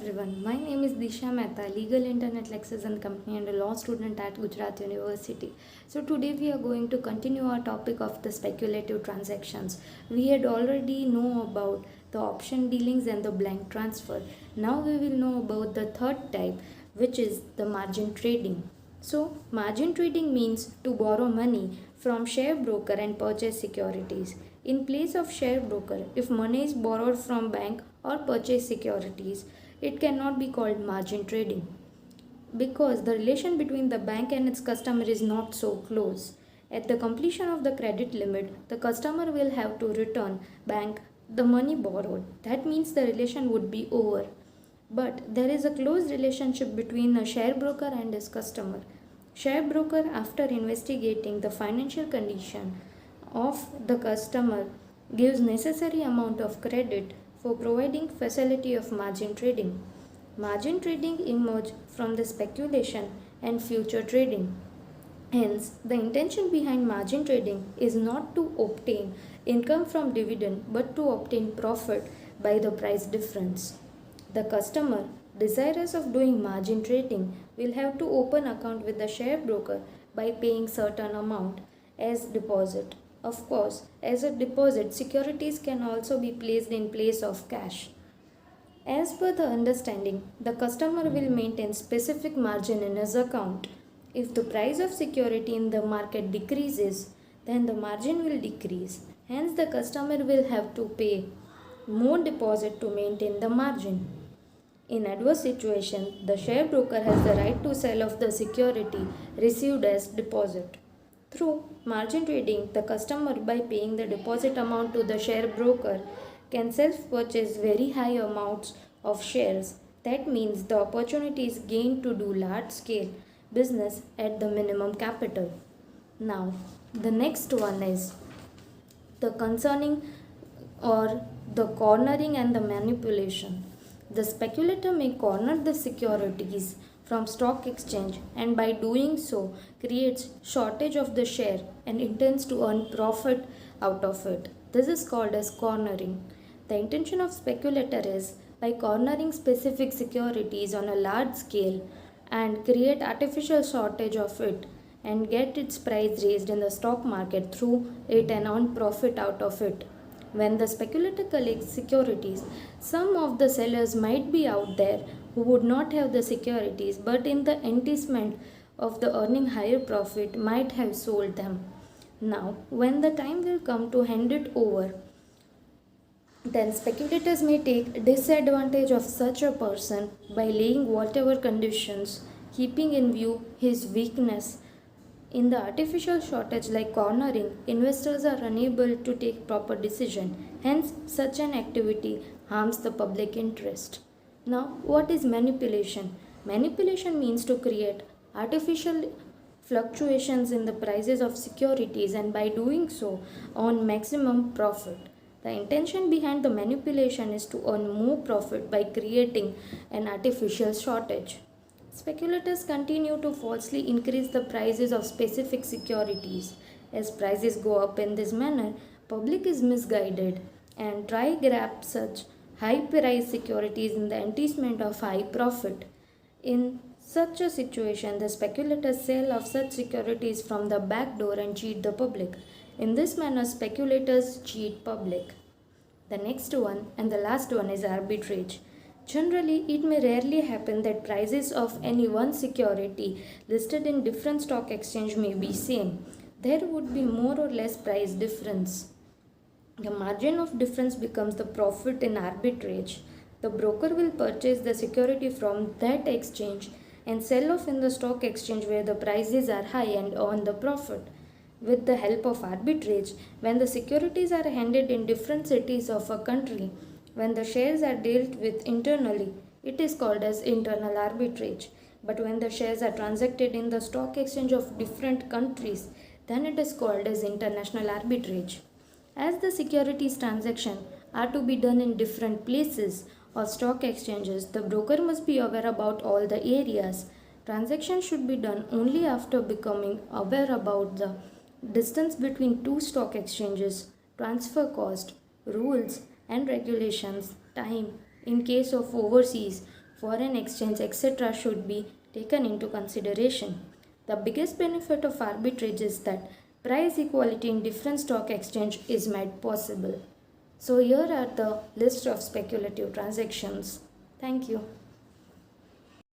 everyone. My name is Disha Mehta, legal internet Lexis and company and a law student at Gujarat University. So today we are going to continue our topic of the speculative transactions. We had already know about the option dealings and the blank transfer. Now we will know about the third type, which is the margin trading. So margin trading means to borrow money from share broker and purchase securities. In place of share broker, if money is borrowed from bank or purchase securities, it cannot be called margin trading because the relation between the bank and its customer is not so close. At the completion of the credit limit, the customer will have to return bank the money borrowed. That means the relation would be over. But there is a close relationship between a share broker and his customer. Share broker, after investigating the financial condition of the customer, gives necessary amount of credit for providing facility of margin trading. Margin trading emerges from the speculation and future trading. Hence, the intention behind margin trading is not to obtain income from dividend but to obtain profit by the price difference. The customer desirous of doing margin trading will have to open account with the share broker by paying certain amount as deposit. Of course, as a deposit, securities can also be placed in place of cash. As per the understanding, the customer will maintain specific margin in his account. If the price of security in the market decreases, then the margin will decrease. Hence, the customer will have to pay more deposit to maintain the margin. In adverse situation, the share broker has the right to sell off the security received as deposit. Through margin trading, the customer, by paying the deposit amount to the share broker, can self-purchase very high amounts of shares. That means the opportunity is gained to do large-scale business at the minimum capital. Now, the next one is the concerning or the cornering and the manipulation. The speculator may corner the securities from stock exchange and by doing so creates shortage of the share and intends to earn profit out of it. This is called as cornering. The intention of speculator is by cornering specific securities on a large scale and create artificial shortage of it and get its price raised in the stock market through it and earn profit out of it. When the speculator collects securities, some of the sellers might be out there who would not have the securities but in the enticement of the earning higher profit might have sold them. Now, when the time will come to hand it over, then speculators may take disadvantage of such a person by laying whatever conditions, keeping in view his weakness. In the artificial shortage like cornering, investors are unable to take proper decision. Hence, such an activity harms the public interest. Now, what is manipulation? Manipulation means to create artificial fluctuations in the prices of securities and by doing so earn maximum profit. The intention behind the manipulation is to earn more profit by creating an artificial shortage. Speculators continue to falsely increase the prices of specific securities. As prices go up in this manner, public is misguided and try grab such high price securities in the enticement of high profit. In such a situation, the speculators sell off such securities from the back door and cheat the public. In this manner, speculators cheat public. The next one and the last one is arbitrage. Generally, it may rarely happen that prices of any one security listed in different stock exchange may be same. There would be more or less price difference. The margin of difference becomes the profit in arbitrage. The broker will purchase the security from that exchange and sell off in the stock exchange where the prices are high and earn the profit. With the help of arbitrage, when the securities are handed in different cities of a country, when the shares are dealt with internally, it is called as internal arbitrage. But when the shares are transacted in the stock exchange of different countries, then it is called as international arbitrage. As the securities transaction are to be done in different places or stock exchanges, the broker must be aware about all the areas. Transactions should be done only after becoming aware about the distance between two stock exchanges, transfer cost, rules and regulations, time in case of overseas foreign exchange, etc., should be taken into consideration. The biggest benefit of arbitrage is that price equality in different stock exchange is made possible. So here are the list of speculative transactions. Thank you.